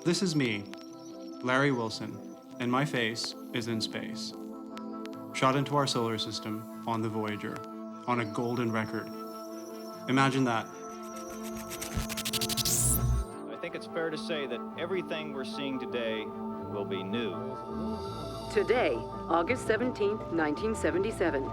This is me, Larry Wilson, and my face is in space. Shot into our solar system on the Voyager, on a golden record. Imagine that. I think it's fair to say that everything we're seeing today will be new. Today, August 17th, 1977,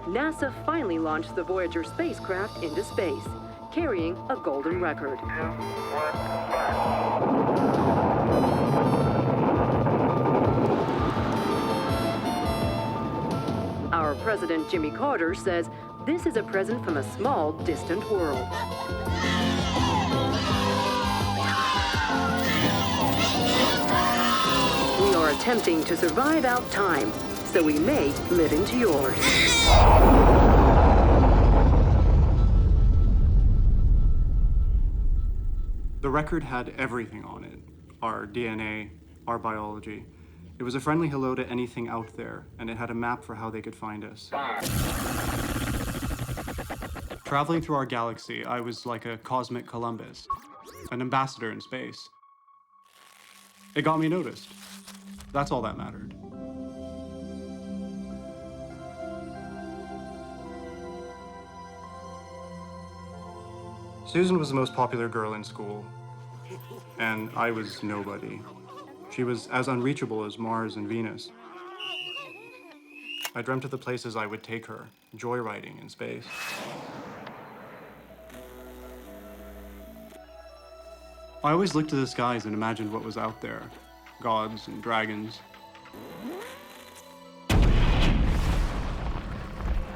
NASA finally launched the Voyager spacecraft into space, carrying a golden record. Our President Jimmy Carter says this is a present from a small, distant world. We are attempting to survive out time, so we may live into yours. The record had everything on it. Our DNA, our biology. It was a friendly hello to anything out there, and it had a map for how they could find us. Traveling through our galaxy, I was like a cosmic Columbus, an ambassador in space. It got me noticed. That's all that mattered. Susan was the most popular girl in school, and I was nobody. She was as unreachable as Mars and Venus. I dreamt of the places I would take her, joyriding in space. I always looked to the skies and imagined what was out there, gods and dragons.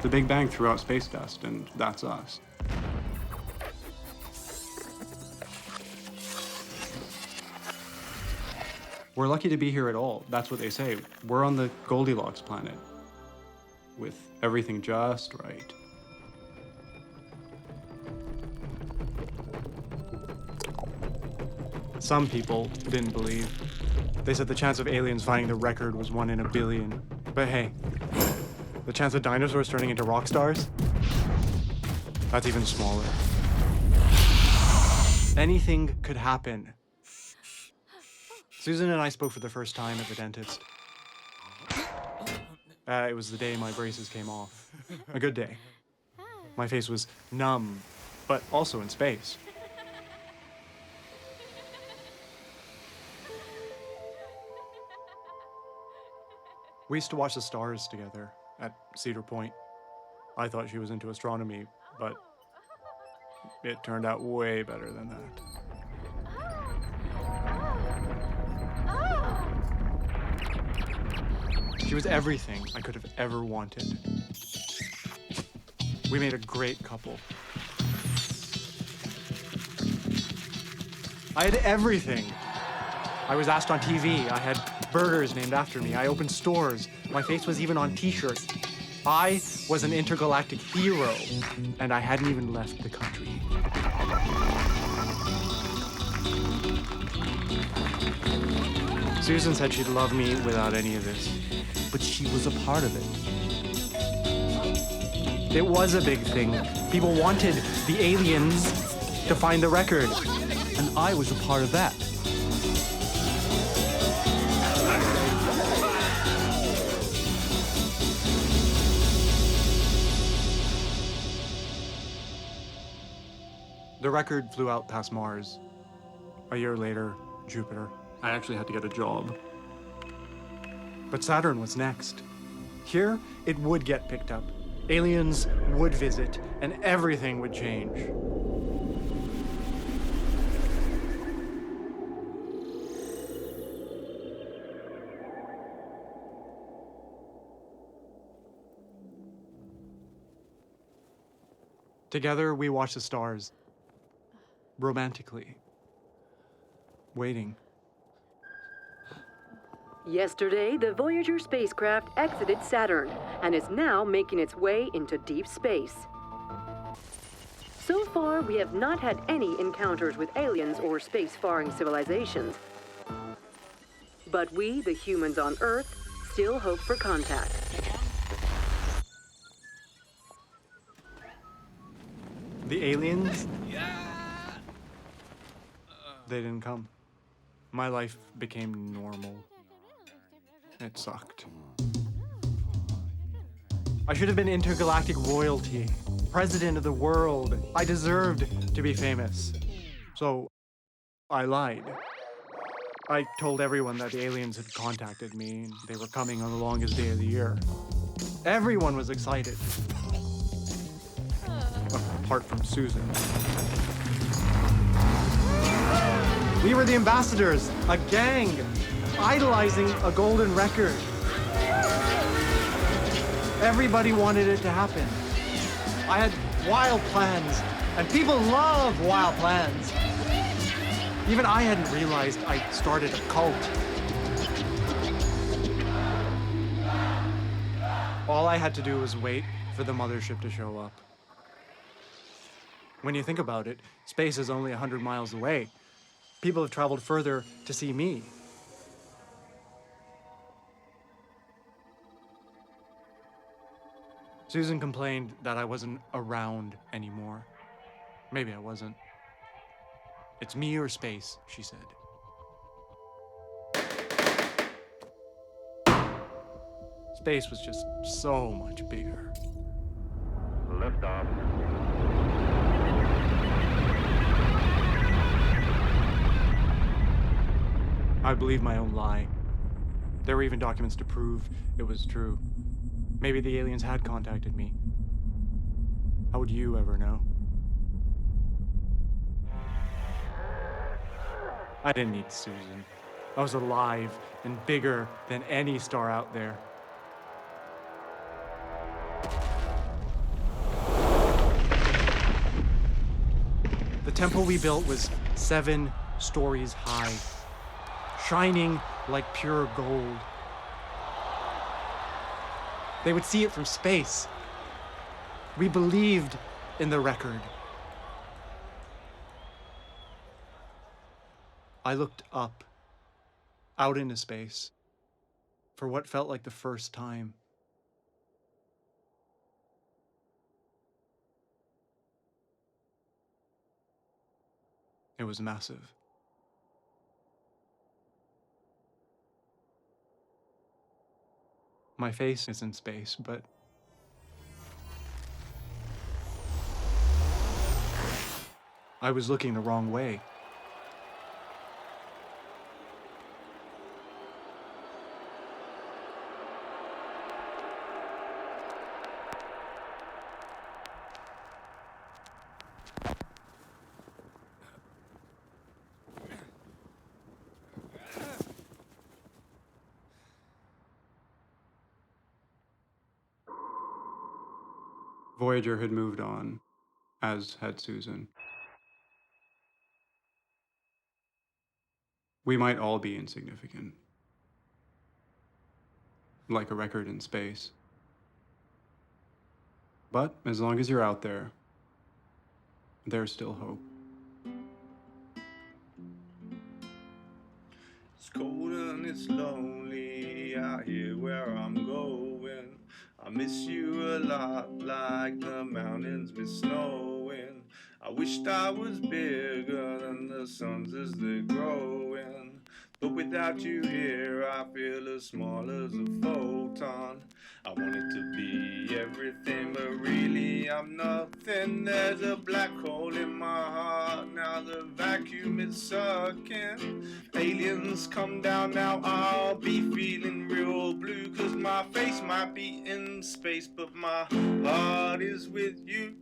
The Big Bang threw out space dust, and that's us. We're lucky to be here at all. That's what they say. We're on the Goldilocks planet, with everything just right. Some people didn't believe. They said the chance of aliens finding the record was 1 in a billion. But hey, the chance of dinosaurs turning into rock stars? That's even smaller. Anything could happen. Susan and I spoke for the first time at the dentist. It was the day my braces came off. A good day. My face was numb, but also in space. We used to watch the stars together at Cedar Point. I thought she was into astronomy, but it turned out way better than that. She was everything I could have ever wanted. We made a great couple. I had everything. I was asked on TV. I had burgers named after me. I opened stores. My face was even on t-shirts. I was an intergalactic hero, and I hadn't even left the country. Susan said she'd love me without any of this, but she was a part of it. It was a big thing. People wanted the aliens to find the record, and I was a part of that. The record flew out past Mars. A year later, Jupiter. I actually had to get a job. But Saturn was next. Here, it would get picked up. Aliens would visit, and everything would change. Together, we watched the stars. Romantically. Waiting. Yesterday, the Voyager spacecraft exited Saturn and is now making its way into deep space. So far, we have not had any encounters with aliens or space-faring civilizations. But we, the humans on Earth, still hope for contact. The aliens? They didn't come. My life became normal. It sucked. I should have been intergalactic royalty, president of the world. I deserved to be famous. So I lied. I told everyone that the aliens had contacted me and they were coming on the longest day of the year. Everyone was excited. Apart from Susan. We were the ambassadors, a gang, idolizing a golden record. Everybody wanted it to happen. I had wild plans, and people love wild plans. Even I hadn't realized I started a cult. All I had to do was wait for the mothership to show up. When you think about it, space is only 100 miles away. People have traveled further to see me. Susan complained that I wasn't around anymore. Maybe I wasn't. It's me or space, she said. Space was just so much bigger. Liftoff. I believed my own lie. There were even documents to prove it was true. Maybe the aliens had contacted me. How would you ever know? I didn't need Susan. I was alive and bigger than any star out there. The temple we built was 7 stories high, shining like pure gold. They would see it from space. We believed in the record. I looked up, out into space, for what felt like the first time. It was massive. My face is in space, but I was looking the wrong way. Voyager had moved on, as had Susan. We might all be insignificant, like a record in space. But as long as you're out there, there's still hope. It's cold and it's lonely out here where I'm going. I miss you a lot like the mountains miss snowing. I wished I was bigger than the suns as they're growing. But without you here, I feel as small as a photon. I wanted to be everything, but really I'm nothing. There's a black hole in my heart, now the vacuum is sucking. Aliens come down, now I'll be feeling real blue. Cause my face might be in space, but my heart is with you.